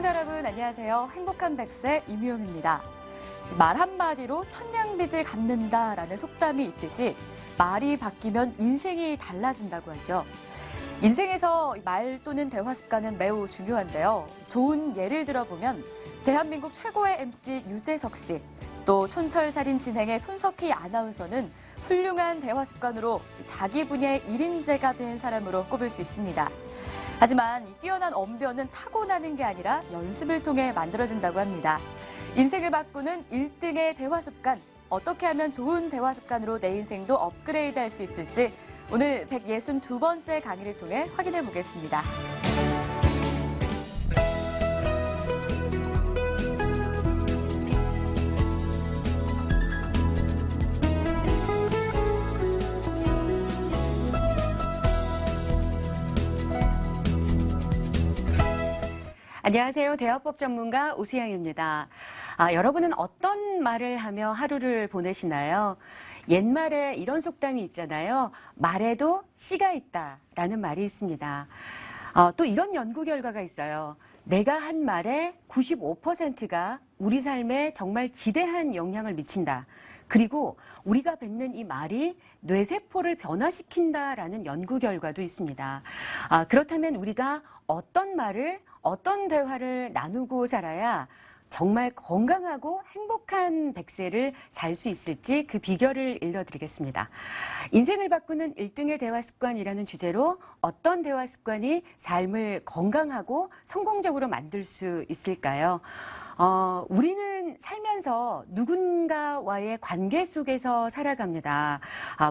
시청자 여러분 안녕하세요. 행복한 백세 임유영입니다. 말 한마디로 천냥빚을 갚는다라는 속담이 있듯이 말이 바뀌면 인생이 달라진다고 하죠. 인생에서 말 또는 대화 습관은 매우 중요한데요. 좋은 예를 들어보면 대한민국 최고의 MC 유재석 씨, 또 촌철살인 진행의 손석희 아나운서는 훌륭한 대화 습관으로 자기 분야의 일인재가 된 사람으로 꼽을 수 있습니다. 하지만 이 뛰어난 언변은 타고나는 게 아니라 연습을 통해 만들어진다고 합니다. 인생을 바꾸는 1등의 대화 습관, 어떻게 하면 좋은 대화 습관으로 내 인생도 업그레이드할 수 있을지 오늘 162번째 강의를 통해 확인해 보겠습니다. 안녕하세요. 대화법 전문가 오수영입니다. 여러분은 어떤 말을 하며 하루를 보내시나요? 옛말에 이런 속담이 있잖아요. 말에도 씨가 있다라는 말이 있습니다. 또 이런 연구 결과가 있어요. 내가 한 말의 95%가 우리 삶에 정말 지대한 영향을 미친다. 그리고 우리가 뱉는 이 말이 뇌세포를 변화시킨다라는 연구 결과도 있습니다. 그렇다면 우리가 어떤 말을, 어떤 대화를 나누고 살아야 정말 건강하고 행복한 백세를 살 수 있을지 그 비결을 일러드리겠습니다. 인생을 바꾸는 1등의 대화 습관이라는 주제로 어떤 대화 습관이 삶을 건강하고 성공적으로 만들 수 있을까요? 우리는 살면서 누군가와의 관계 속에서 살아갑니다.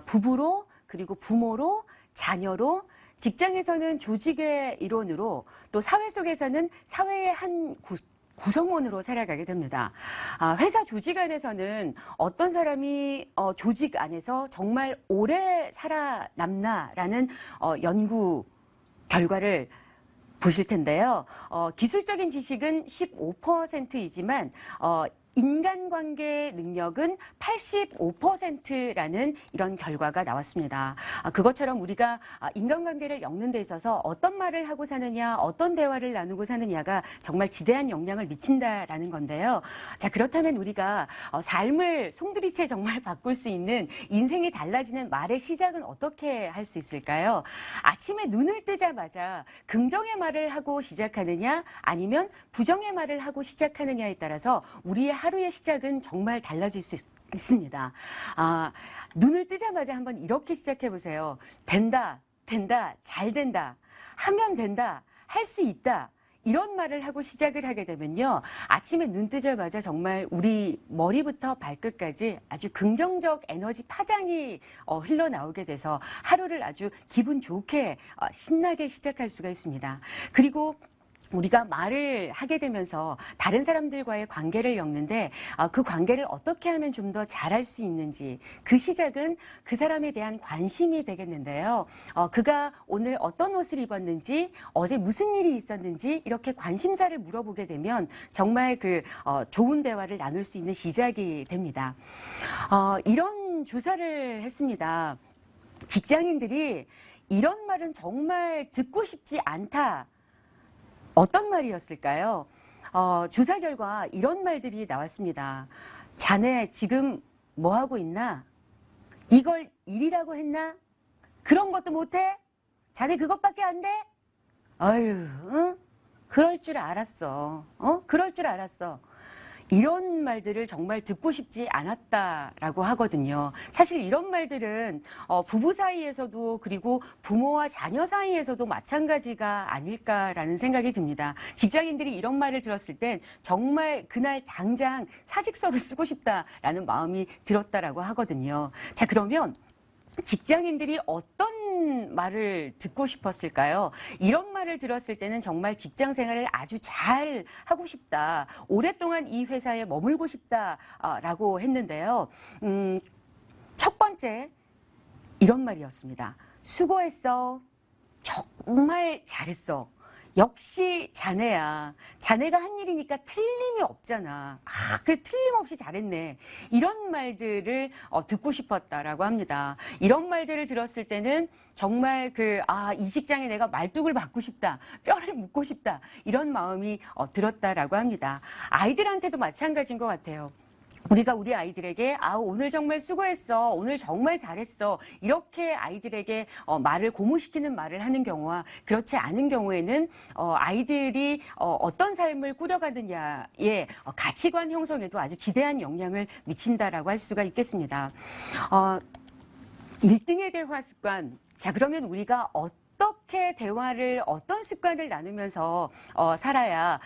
부부로, 그리고 부모로, 자녀로, 직장에서는 조직의 일원으로, 또 사회 속에서는 사회의 한 구성원으로 살아가게 됩니다. 회사 조직 안에서는 어떤 사람이 조직 안에서 정말 오래 살아남나라는 연구 결과를 보실 텐데요. 기술적인 지식은 15%이지만 인간관계 능력은 85%라는 이런 결과가 나왔습니다. 그것처럼 우리가 인간관계를 엮는 데 있어서 어떤 말을 하고 사느냐, 어떤 대화를 나누고 사느냐가 정말 지대한 영향을 미친다라는 건데요. 자, 그렇다면 우리가 삶을 송두리째 정말 바꿀 수 있는 인생이 달라지는 말의 시작은 어떻게 할 수 있을까요? 아침에 눈을 뜨자마자 긍정의 말을 하고 시작하느냐, 아니면 부정의 말을 하고 시작하느냐에 따라서 우리의 하루의 시작은 정말 달라질 수 있습니다. 눈을 뜨자마자 한번 이렇게 시작해 보세요. 된다, 된다, 잘 된다, 하면 된다, 할 수 있다. 이런 말을 하고 시작을 하게 되면요. 아침에 눈 뜨자마자 정말 우리 머리부터 발끝까지 아주 긍정적 에너지 파장이 흘러나오게 돼서 하루를 아주 기분 좋게 신나게 시작할 수가 있습니다. 그리고 우리가 말을 하게 되면서 다른 사람들과의 관계를 엮는데 그 관계를 어떻게 하면 좀 더 잘할 수 있는지 그 시작은 그 사람에 대한 관심이 되겠는데요. 그가 오늘 어떤 옷을 입었는지 어제 무슨 일이 있었는지 이렇게 관심사를 물어보게 되면 정말 그 좋은 대화를 나눌 수 있는 시작이 됩니다. 이런 조사를 했습니다. 직장인들이 이런 말은 정말 듣고 싶지 않다. 어떤 말이었을까요? 조사 결과 이런 말들이 나왔습니다. 자네 지금 뭐 하고 있나? 이걸 일이라고 했나? 그런 것도 못해? 자네 그것밖에 안 돼? 아유, 응? 그럴 줄 알았어. 그럴 줄 알았어. 이런 말들을 정말 듣고 싶지 않았다라고 하거든요. 사실 이런 말들은 부부 사이에서도 그리고 부모와 자녀 사이에서도 마찬가지가 아닐까라는 생각이 듭니다. 직장인들이 이런 말을 들었을 땐 정말 그날 당장 사직서를 쓰고 싶다라는 마음이 들었다라고 하거든요. 자, 그러면 직장인들이 어떤 말을 듣고 싶었을까요? 이런 말을 들었을 때는 정말 직장 생활을 아주 잘 하고 싶다. 오랫동안 이 회사에 머물고 싶다라고 했는데요. 첫 번째, 이런 말이었습니다. 수고했어. 정말 잘했어. 역시 자네야. 자네가 한 일이니까 틀림이 없잖아. 그래 틀림없이 잘했네. 이런 말들을 듣고 싶었다라고 합니다. 이런 말들을 들었을 때는 정말 이 직장에 내가 말뚝을 박고 싶다. 뼈를 묻고 싶다. 이런 마음이 들었다라고 합니다. 아이들한테도 마찬가지인 것 같아요. 우리가 우리 아이들에게 오늘 정말 수고했어. 오늘 정말 잘했어. 이렇게 아이들에게 말을 고무시키는 말을 하는 경우와 그렇지 않은 경우에는 아이들이 어떤 삶을 꾸려가느냐의 가치관 형성에도 아주 지대한 영향을 미친다라고 할 수가 있겠습니다. 1등의 대화 습관. 자, 그러면 우리가 어떻게 대화를 어떤 습관을 나누면서 살아야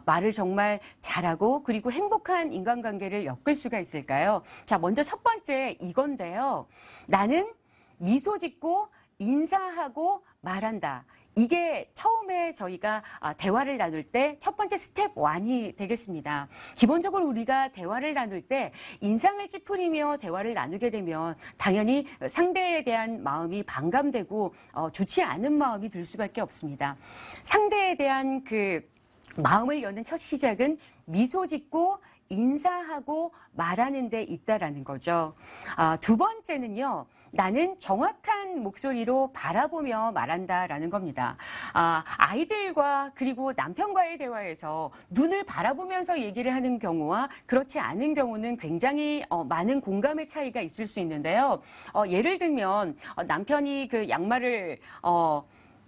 말을 정말 잘하고 그리고 행복한 인간관계를 엮을 수가 있을까요? 자, 먼저 첫 번째 이건데요. 나는 미소 짓고 인사하고 말한다. 이게 처음에 저희가 대화를 나눌 때 첫 번째 스텝 1이 되겠습니다. 기본적으로 우리가 대화를 나눌 때 인상을 찌푸리며 대화를 나누게 되면 당연히 상대에 대한 마음이 반감되고 좋지 않은 마음이 들 수밖에 없습니다. 상대에 대한 마음을 여는 첫 시작은 미소 짓고 인사하고 말하는 데 있다라는 거죠. 두 번째는요. 나는 정확한 목소리로 바라보며 말한다라는 겁니다. 아이들과 그리고 남편과의 대화에서 눈을 바라보면서 얘기를 하는 경우와 그렇지 않은 경우는 굉장히 많은 공감의 차이가 있을 수 있는데요. 예를 들면 남편이 양말을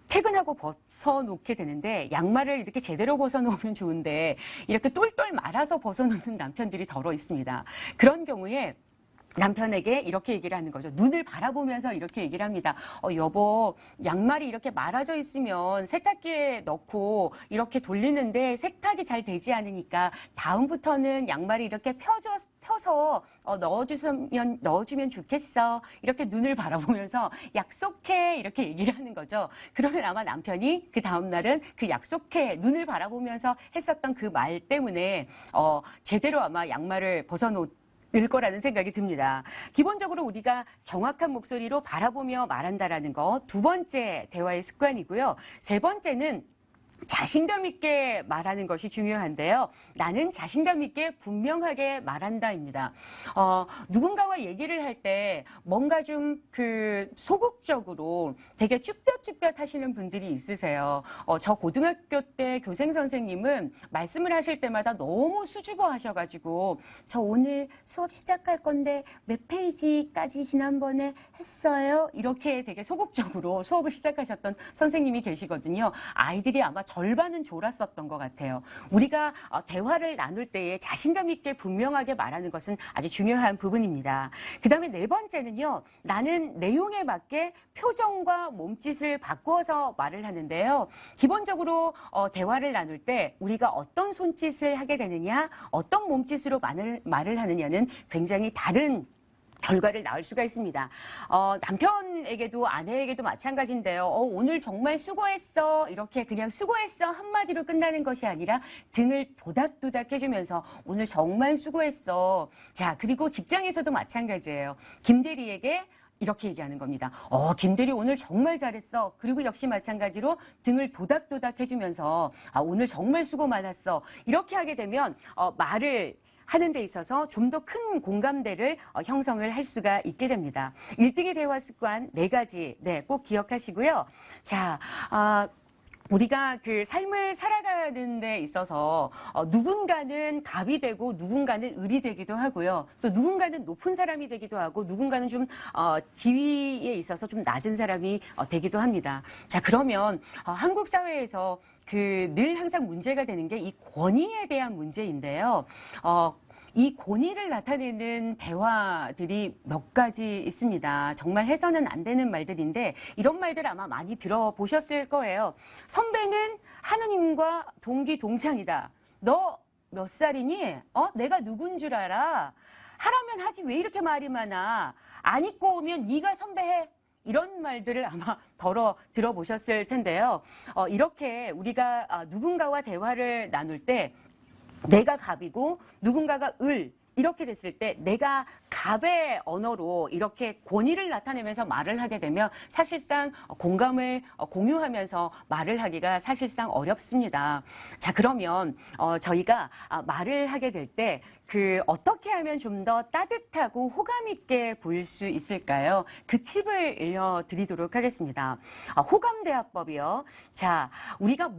퇴근하고 벗어놓게 되는데 양말을 이렇게 제대로 벗어놓으면 좋은데 이렇게 똘똘 말아서 벗어놓는 남편들이 더러 있습니다. 그런 경우에 남편에게 이렇게 얘기를 하는 거죠. 눈을 바라보면서 이렇게 얘기를 합니다. 여보, 양말이 이렇게 말아져 있으면 세탁기에 넣고 이렇게 돌리는데 세탁이 잘 되지 않으니까 다음부터는 양말이 이렇게 펴서 넣어주면 좋겠어. 이렇게 눈을 바라보면서 약속해. 이렇게 얘기를 하는 거죠. 그러면 아마 남편이 그 다음날은 약속해. 눈을 바라보면서 했었던 그 말 때문에 제대로 아마 양말을 일 거라는 생각이 듭니다. 기본적으로 우리가 정확한 목소리로 바라보며 말한다라는 거 두 번째 대화의 습관이고요. 세 번째는 자신감 있게 말하는 것이 중요한데요. 나는 자신감 있게 분명하게 말한다입니다. 누군가와 얘기를 할 때 뭔가 좀 소극적으로 되게 쭈뼛쭈뼛 하시는 분들이 있으세요. 저 고등학교 때 교생 선생님은 말씀을 하실 때마다 너무 수줍어 하셔가지고 저 오늘 수업 시작할 건데 몇 페이지까지 지난번에 했어요? 이렇게 되게 소극적으로 수업을 시작하셨던 선생님이 계시거든요. 아이들이 아마 절반은 졸았었던 것 같아요. 우리가 대화를 나눌 때에 자신감 있게 분명하게 말하는 것은 아주 중요한 부분입니다. 그 다음에 네 번째는요. 나는 내용에 맞게 표정과 몸짓을 바꾸어서 말을 하는데요. 기본적으로 대화를 나눌 때 우리가 어떤 손짓을 하게 되느냐, 어떤 몸짓으로 말을 하느냐는 굉장히 다른 결과를 낳을 수가 있습니다. 남편에게도 아내에게도 마찬가지인데요. 오늘 정말 수고했어. 이렇게 그냥 수고했어 한마디로 끝나는 것이 아니라 등을 도닥도닥 해주면서 오늘 정말 수고했어. 자, 그리고 직장에서도 마찬가지예요. 김대리에게 이렇게 얘기하는 겁니다. 김대리 오늘 정말 잘했어. 그리고 역시 마찬가지로 등을 도닥도닥 해주면서 오늘 정말 수고 많았어. 이렇게 하게 되면 말을 하는 데 있어서 좀 더 큰 공감대를 형성을 할 수가 있게 됩니다. 1등의 대화 습관 4가지 꼭 기억하시고요. 자, 우리가 삶을 살아가는 데 있어서 누군가는 갑이 되고 누군가는 을이 되기도 하고요. 또 누군가는 높은 사람이 되기도 하고 누군가는 좀 지위에 있어서 좀 낮은 사람이 되기도 합니다. 자, 그러면 한국 사회에서 늘 항상 문제가 되는 게 이 권위에 대한 문제인데요. 이 권위를 나타내는 대화들이 몇 가지 있습니다. 정말 해서는 안 되는 말들인데 이런 말들 아마 많이 들어보셨을 거예요. 선배는 하느님과 동기동창이다. 너 몇 살이니? 내가 누군 줄 알아? 하라면 하지 왜 이렇게 말이 많아? 안 입고 오면 네가 선배해. 이런 말들을 아마 들어보셨을 텐데요. 이렇게 우리가 누군가와 대화를 나눌 때 내가 갑이고 누군가가 을 이렇게 됐을 때 내가 갑의 언어로 이렇게 권위를 나타내면서 말을 하게 되면 사실상 공감을 공유하면서 말을 하기가 사실상 어렵습니다. 자, 그러면 저희가 말을 하게 될 때 어떻게 하면 좀 더 따뜻하고 호감 있게 보일 수 있을까요? 그 팁을 알려드리도록 하겠습니다. 호감대화법이요. 자, 우리가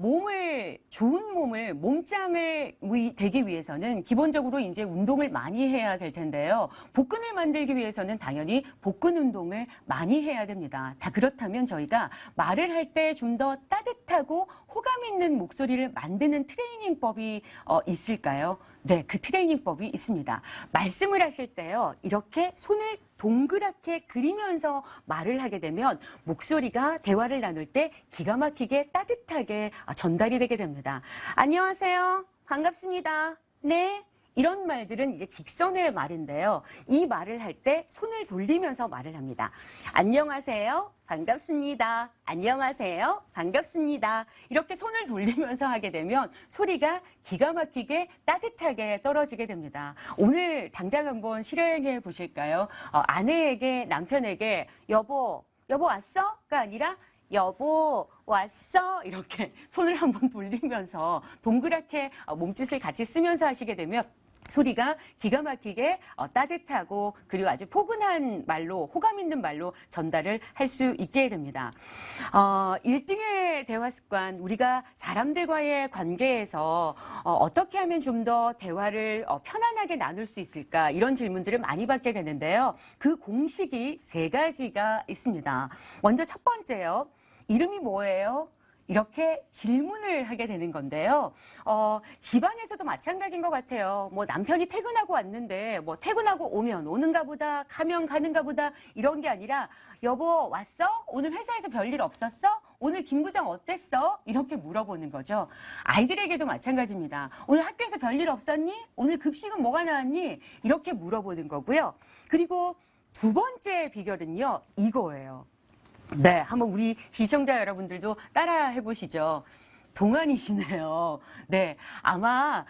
좋은 몸짱을 되기 위해서는 기본적으로 이제 운동을 많이 해야 될 텐데요. 복근을 만들기 위해서는 당연히 복근 운동을 많이 해야 됩니다. 다 그렇다면 저희가 말을 할 때 좀 더 따뜻하고 호감 있는 목소리를 만드는 트레이닝법이 있을까요? 네, 그 트레이닝법이 있습니다. 말씀을 하실 때요, 이렇게 손을 동그랗게 그리면서 말을 하게 되면 목소리가 대화를 나눌 때 기가 막히게 따뜻하게 전달이 되게 됩니다. 안녕하세요. 반갑습니다. 네. 이런 말들은 이제 직선의 말인데요. 이 말을 할 때 손을 돌리면서 말을 합니다. 안녕하세요. 반갑습니다. 안녕하세요. 반갑습니다. 이렇게 손을 돌리면서 하게 되면 소리가 기가 막히게 따뜻하게 떨어지게 됩니다. 오늘 당장 한번 실행해 보실까요? 아내에게, 남편에게 여보 왔어?가 아니라 여보 왔어? 이렇게 손을 한번 돌리면서 동그랗게 몸짓을 같이 쓰면서 하시게 되면 소리가 기가 막히게 따뜻하고 그리고 아주 포근한 말로 호감 있는 말로 전달을 할 수 있게 됩니다. 1등의 대화 습관, 우리가 사람들과의 관계에서 어떻게 하면 좀 더 대화를 편안하게 나눌 수 있을까, 이런 질문들을 많이 받게 되는데요. 그 공식이 3가지가 있습니다. 먼저 첫 번째요. 이름이 뭐예요? 이렇게 질문을 하게 되는 건데요. 집안에서도 마찬가지인 것 같아요. 뭐 남편이 퇴근하고 왔는데 뭐 퇴근하고 오면 오는가 보다, 가면 가는가 보다, 이런 게 아니라 여보 왔어? 오늘 회사에서 별일 없었어? 오늘 김 부장 어땠어? 이렇게 물어보는 거죠. 아이들에게도 마찬가지입니다. 오늘 학교에서 별일 없었니? 오늘 급식은 뭐가 나왔니? 이렇게 물어보는 거고요. 그리고 두 번째 비결은요, 이거예요. 네, 한번 우리 시청자 여러분들도 따라 해보시죠. 동안이시네요. 네, 아마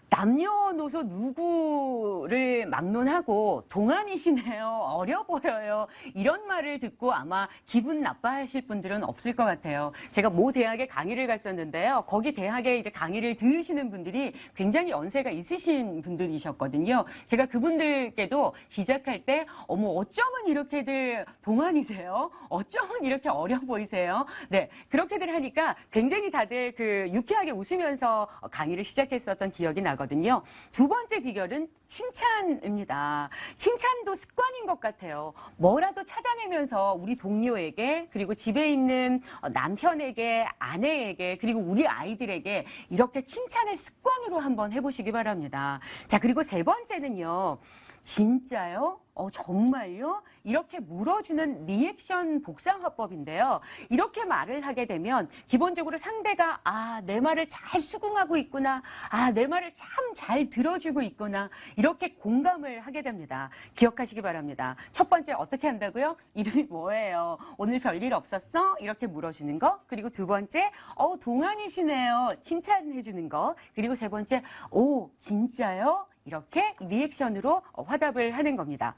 남녀노소 누구를 막론하고 동안이시네요. 어려 보여요. 이런 말을 듣고 아마 기분 나빠하실 분들은 없을 것 같아요. 제가 모 대학에 강의를 갔었는데요. 거기 대학에 이제 강의를 들으시는 분들이 굉장히 연세가 있으신 분들이셨거든요. 제가 그분들께도 시작할 때 어머 어쩌면 이렇게들 동안이세요? 어쩌면 이렇게 어려 보이세요? 네, 그렇게들 하니까 굉장히 다들 유쾌하게 웃으면서 강의를 시작했었던 기억이 나거든요. 두 번째 비결은 칭찬입니다. 칭찬도 습관인 것 같아요. 뭐라도 찾아내면서 우리 동료에게, 그리고 집에 있는 남편에게, 아내에게, 그리고 우리 아이들에게 이렇게 칭찬을 습관으로 한번 해보시기 바랍니다. 자, 그리고 세 번째는요. 진짜요? 정말요? 이렇게 물어주는 리액션 복상화법인데요. 이렇게 말을 하게 되면 기본적으로 상대가 내 말을 잘 수긍하고 있구나. 내 말을 참 잘 들어주고 있구나. 이렇게 공감을 하게 됩니다. 기억하시기 바랍니다. 첫 번째 어떻게 한다고요? 이름이 뭐예요? 오늘 별일 없었어? 이렇게 물어주는 거. 그리고 두 번째, 동안이시네요. 칭찬해 주는 거. 그리고 세 번째, 오, 진짜요? 이렇게 리액션으로 화답을 하는 겁니다.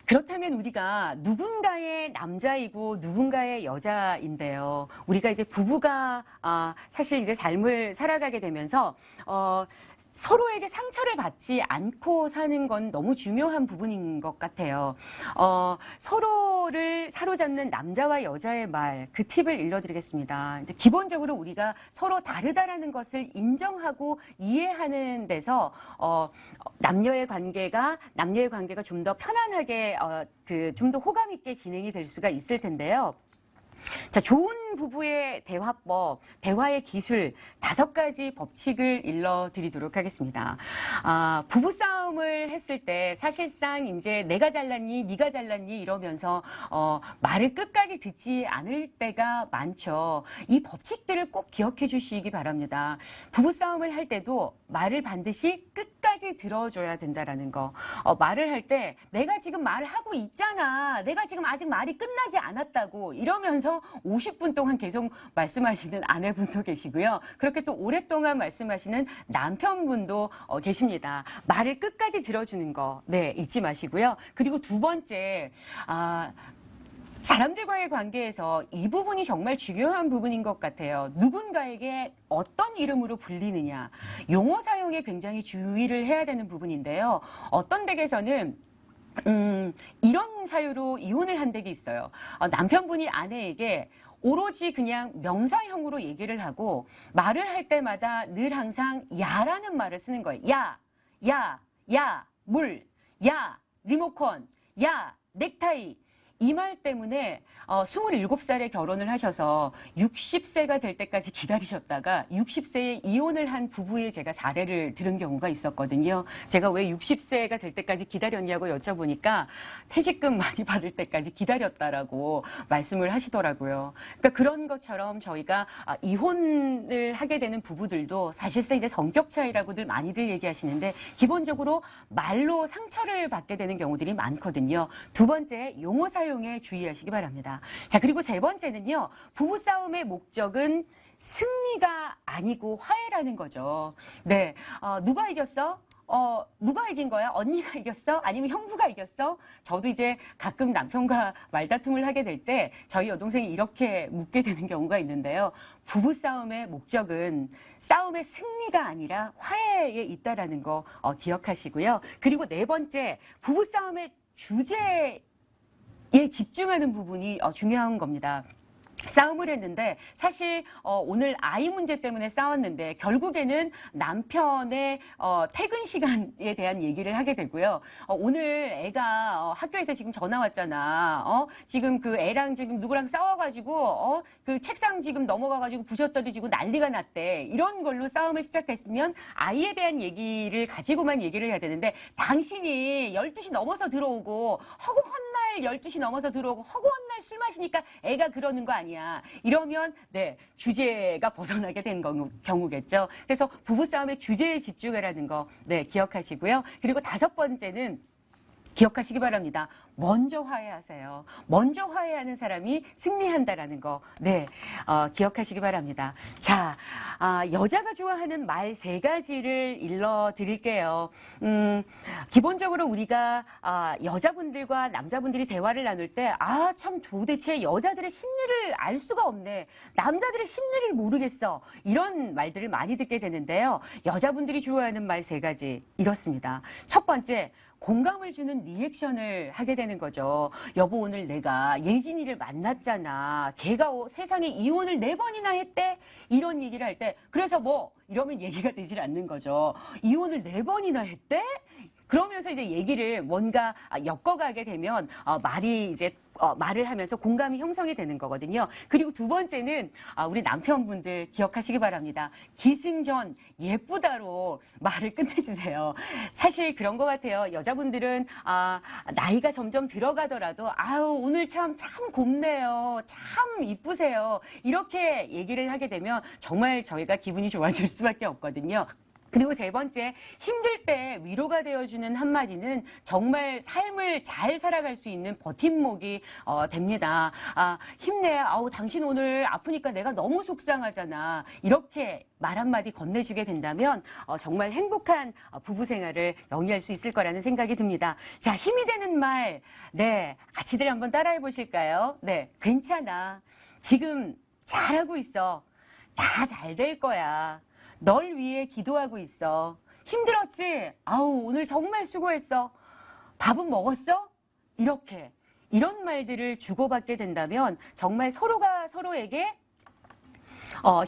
그렇다면 우리가 누군가의 남자이고 누군가의 여자인데요. 우리가 이제 부부가 사실 이제 삶을 살아가게 되면서 서로에게 상처를 받지 않고 사는 건 너무 중요한 부분인 것 같아요. 서로를 사로잡는 남자와 여자의 말, 그 팁을 알려드리겠습니다. 기본적으로 우리가 서로 다르다라는 것을 인정하고 이해하는 데서 남녀의 관계가 좀 더 편안하게 좀 더 호감 있게 진행이 될 수가 있을 텐데요. 자, 좋은 부부의 대화법, 대화의 기술 5가지 법칙을 일러드리도록 하겠습니다. 부부싸움을 했을 때 사실상 이제 내가 잘났니, 네가 잘났니 이러면서 말을 끝까지 듣지 않을 때가 많죠. 이 법칙들을 꼭 기억해 주시기 바랍니다. 부부싸움을 할 때도 말을 반드시 끝까지 들어줘야 된다라는 거. 말을 할 때 내가 지금 말하고 있잖아. 내가 지금 아직 말이 끝나지 않았다고 이러면서 50분 동안 계속 말씀하시는 아내분도 계시고요. 그렇게 또 오랫동안 말씀하시는 남편분도 계십니다. 말을 끝까지 들어주는 거, 네, 잊지 마시고요. 그리고 두 번째, 사람들과의 관계에서 이 부분이 정말 중요한 부분인 것 같아요. 누군가에게 어떤 이름으로 불리느냐. 용어 사용에 굉장히 주의를 해야 되는 부분인데요. 어떤 댁에서는 이런 사유로 이혼을 한 댁이 있어요. 남편분이 아내에게 오로지 그냥 명사형으로 얘기를 하고 말을 할 때마다 늘 항상 야라는 말을 쓰는 거예요. 야, 야, 야, 물, 야, 리모컨, 야, 넥타이. 이 말 때문에 27살에 결혼을 하셔서 60세가 될 때까지 기다리셨다가 60세에 이혼을 한 부부의 제가 사례를 들은 경우가 있었거든요. 제가 왜 60세가 될 때까지 기다렸냐고 여쭤보니까 퇴직금 많이 받을 때까지 기다렸다라고 말씀을 하시더라고요. 그러니까 그런 것처럼 저희가 이혼을 하게 되는 부부들도 사실상 이제 성격 차이라고들 많이들 얘기하시는데 기본적으로 말로 상처를 받게 되는 경우들이 많거든요. 두 번째, 용어 사용에 주의하시기 바랍니다. 자, 그리고 세 번째는요. 부부싸움의 목적은 승리가 아니고 화해라는 거죠. 네, 누가 이겼어? 누가 이긴 거야? 언니가 이겼어? 아니면 형부가 이겼어? 저도 이제 가끔 남편과 말다툼을 하게 될 때 저희 여동생이 이렇게 묻게 되는 경우가 있는데요. 부부싸움의 목적은 싸움의 승리가 아니라 화해에 있다라는 거 기억하시고요. 그리고 네 번째, 부부싸움의 주제에 집중하는 부분이 중요한 겁니다. 싸움을 했는데 사실 오늘 아이 문제 때문에 싸웠는데 결국에는 남편의 퇴근 시간에 대한 얘기를 하게 되고요. 오늘 애가 학교에서 지금 전화 왔잖아. 지금 그 애랑 지금 누구랑 싸워가지고 그 책상 지금 넘어가가지고 부셔떨어지고 난리가 났대. 이런 걸로 싸움을 시작했으면 아이에 대한 얘기를 가지고만 얘기를 해야 되는데 당신이 12시 넘어서 들어오고 허구한 날 12시 넘어서 들어오고 허구한 날 술 마시니까 애가 그러는 거 아니야. 이러면 네, 주제가 벗어나게 된 경우겠죠. 그래서 부부싸움의 주제에 집중하라는 거 네, 기억하시고요. 그리고 다섯 번째는 기억하시기 바랍니다. 먼저 화해하세요. 먼저 화해하는 사람이 승리한다라는 거, 네, 기억하시기 바랍니다. 자, 여자가 좋아하는 말 세 가지를 일러드릴게요. 기본적으로 우리가 여자분들과 남자분들이 대화를 나눌 때, 참 도대체 여자들의 심리를 알 수가 없네. 남자들의 심리를 모르겠어. 이런 말들을 많이 듣게 되는데요. 여자분들이 좋아하는 말 세 가지 이렇습니다. 첫 번째, 공감을 주는 리액션을 하게 되는 거죠. 여보, 오늘 내가 예진이를 만났잖아. 걔가 세상에 이혼을 4번이나 했대? 이런 얘기를 할 때 그래서 뭐? 이러면 얘기가 되질 않는 거죠. 이혼을 4번이나 했대? 그러면서 이제 얘기를 뭔가 엮어가게 되면 말이 이제 말을 하면서 공감이 형성이 되는 거거든요. 그리고 두 번째는 우리 남편분들 기억하시기 바랍니다. 기승전 예쁘다로 말을 끝내주세요. 사실 그런 것 같아요. 여자분들은 나이가 점점 들어가더라도 오늘 참 곱네요. 참 이쁘세요. 이렇게 얘기를 하게 되면 정말 저희가 기분이 좋아질 수밖에 없거든요. 그리고 세 번째, 힘들 때 위로가 되어주는 한마디는 정말 삶을 잘 살아갈 수 있는 버팀목이 됩니다. 힘내. 당신 오늘 아프니까 내가 너무 속상하잖아. 이렇게 말 한마디 건네주게 된다면 정말 행복한 부부 생활을 영위할 수 있을 거라는 생각이 듭니다. 자, 힘이 되는 말. 네, 같이들 한번 따라해 보실까요? 네, 괜찮아. 지금 잘하고 있어. 다 잘 될 거야. 널 위해 기도하고 있어. 힘들었지? 오늘 정말 수고했어. 밥은 먹었어? 이런 말들을 주고받게 된다면 정말 서로가 서로에게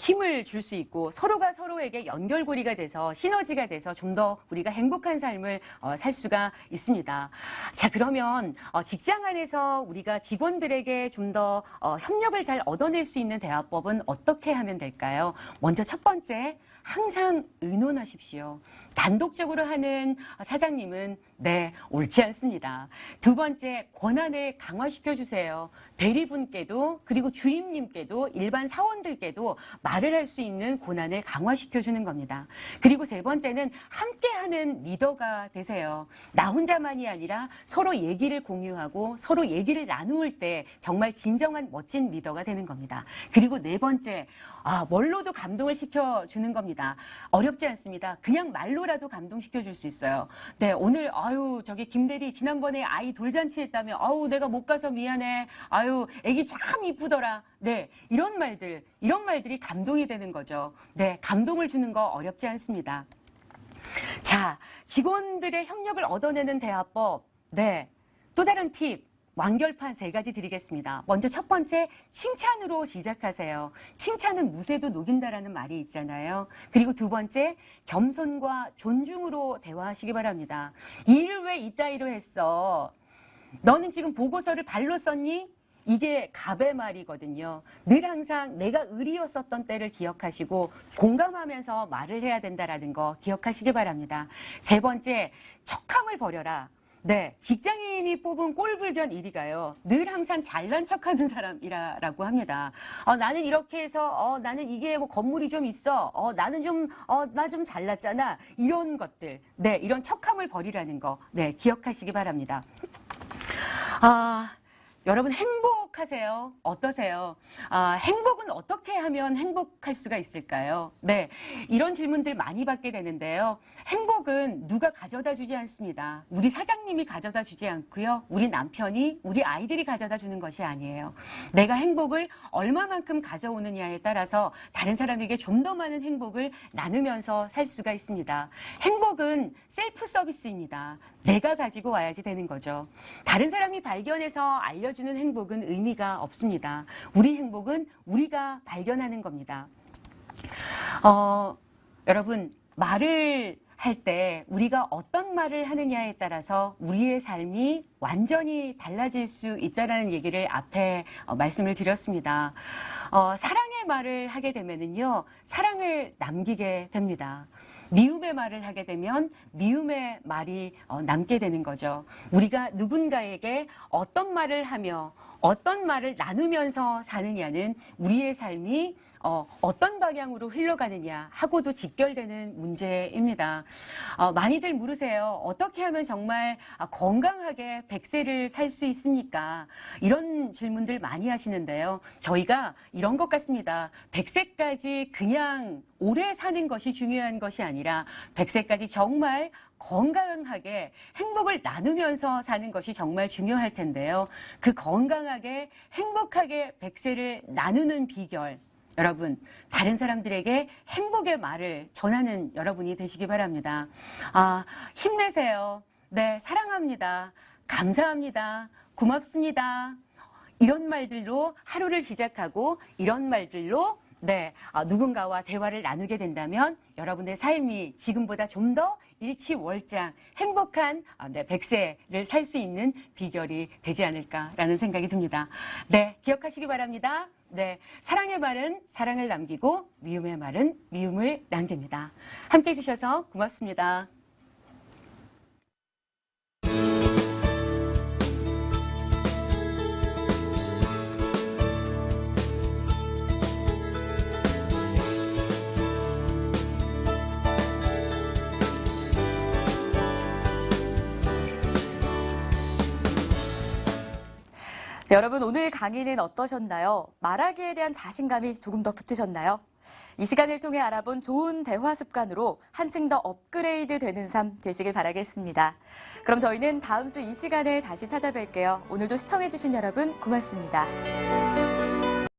힘을 줄 수 있고 서로가 서로에게 연결고리가 돼서 시너지가 돼서 좀 더 우리가 행복한 삶을 살 수가 있습니다. 자, 그러면 직장 안에서 우리가 직원들에게 좀 더 협력을 잘 얻어낼 수 있는 대화법은 어떻게 하면 될까요? 먼저 첫 번째, 항상 의논하십시오. 단독적으로 하는 사장님은 네, 옳지 않습니다. 두 번째, 권한을 강화시켜 주세요. 대리분께도 그리고 주임님께도 일반 사원들께도 가지고 말을 할 수 있는 권한을 강화시켜주는 겁니다. 그리고 세 번째는 함께하는 리더가 되세요. 나 혼자만이 아니라 서로 얘기를 공유하고 서로 얘기를 나누을 때 정말 진정한 멋진 리더가 되는 겁니다. 그리고 네 번째, 뭘로도 감동을 시켜주는 겁니다. 어렵지 않습니다. 그냥 말로라도 감동시켜줄 수 있어요. 네, 오늘 저기 김대리 지난번에 아이 돌잔치 했다며 내가 못 가서 미안해. 애기 참 이쁘더라. 네, 이런 말들이 감동이 되는 거죠. 네, 감동을 주는 거 어렵지 않습니다. 자, 직원들의 협력을 얻어내는 대화법. 네, 또 다른 팁. 완결판 3가지 드리겠습니다. 먼저 첫 번째, 칭찬으로 시작하세요. 칭찬은 무쇠도 녹인다라는 말이 있잖아요. 그리고 두 번째, 겸손과 존중으로 대화하시기 바랍니다. 이 일을 왜 이따위로 했어? 너는 지금 보고서를 발로 썼니? 이게 갑의 말이거든요. 늘 항상 내가 을이었었던 때를 기억하시고 공감하면서 말을 해야 된다라는 거 기억하시기 바랍니다. 세 번째, 척함을 버려라. 네, 직장인이 뽑은 꼴불견 1위가요. 늘 항상 잘난 척하는 사람이라고 합니다. 나는 이렇게 해서 나는 이게 뭐 건물이 좀 있어. 나는 나 좀 잘났잖아. 이런 것들. 네, 이런 척함을 버리라는 거. 네, 기억하시기 바랍니다. 여러분 행복하세요? 어떠세요? 행복은 어떻게 하면 행복할 수가 있을까요? 네, 이런 질문들 많이 받게 되는데요. 행복은 누가 가져다 주지 않습니다. 우리 사장님이 가져다 주지 않고요. 우리 남편이, 우리 아이들이 가져다 주는 것이 아니에요. 내가 행복을 얼마만큼 가져오느냐에 따라서 다른 사람에게 좀 더 많은 행복을 나누면서 살 수가 있습니다. 행복은 셀프 서비스입니다. 내가 가지고 와야지 되는 거죠. 다른 사람이 발견해서 알려주는 행복은 의미가 없습니다. 우리 행복은 우리가 발견하는 겁니다. 여러분, 말을 할 때 우리가 어떤 말을 하느냐에 따라서 우리의 삶이 완전히 달라질 수 있다는 얘기를 앞에 말씀을 드렸습니다. 사랑의 말을 하게 되면은요, 사랑을 남기게 됩니다. 미움의 말을 하게 되면 미움의 말이 남게 되는 거죠. 우리가 누군가에게 어떤 말을 하며 어떤 말을 나누면서 사느냐는 우리의 삶이 어떤 방향으로 흘러가느냐 하고도 직결되는 문제입니다. 많이들 물으세요. 어떻게 하면 정말 건강하게 100세를 살 수 있습니까? 이런 질문들 많이 하시는데요. 저희가 이런 것 같습니다. 100세까지 그냥 오래 사는 것이 중요한 것이 아니라 100세까지 정말 건강하게 행복을 나누면서 사는 것이 정말 중요할 텐데요. 그 건강하게 행복하게 100세를 나누는 비결, 여러분, 다른 사람들에게 행복의 말을 전하는 여러분이 되시기 바랍니다. 힘내세요. 네, 사랑합니다. 감사합니다. 고맙습니다. 이런 말들로 하루를 시작하고 이런 말들로 누군가와 대화를 나누게 된다면 여러분의 삶이 지금보다 좀 더 일취월장 행복한 100세를 살 수 있는 비결이 되지 않을까라는 생각이 듭니다. 네, 기억하시기 바랍니다. 네, 사랑의 말은 사랑을 남기고 미움의 말은 미움을 남깁니다. 함께해 주셔서 고맙습니다. 네, 여러분 오늘 강의는 어떠셨나요? 말하기에 대한 자신감이 조금 더 붙으셨나요? 이 시간을 통해 알아본 좋은 대화 습관으로 한층 더 업그레이드 되는 삶 되시길 바라겠습니다. 그럼 저희는 다음 주 이 시간에 다시 찾아뵐게요. 오늘도 시청해주신 여러분 고맙습니다.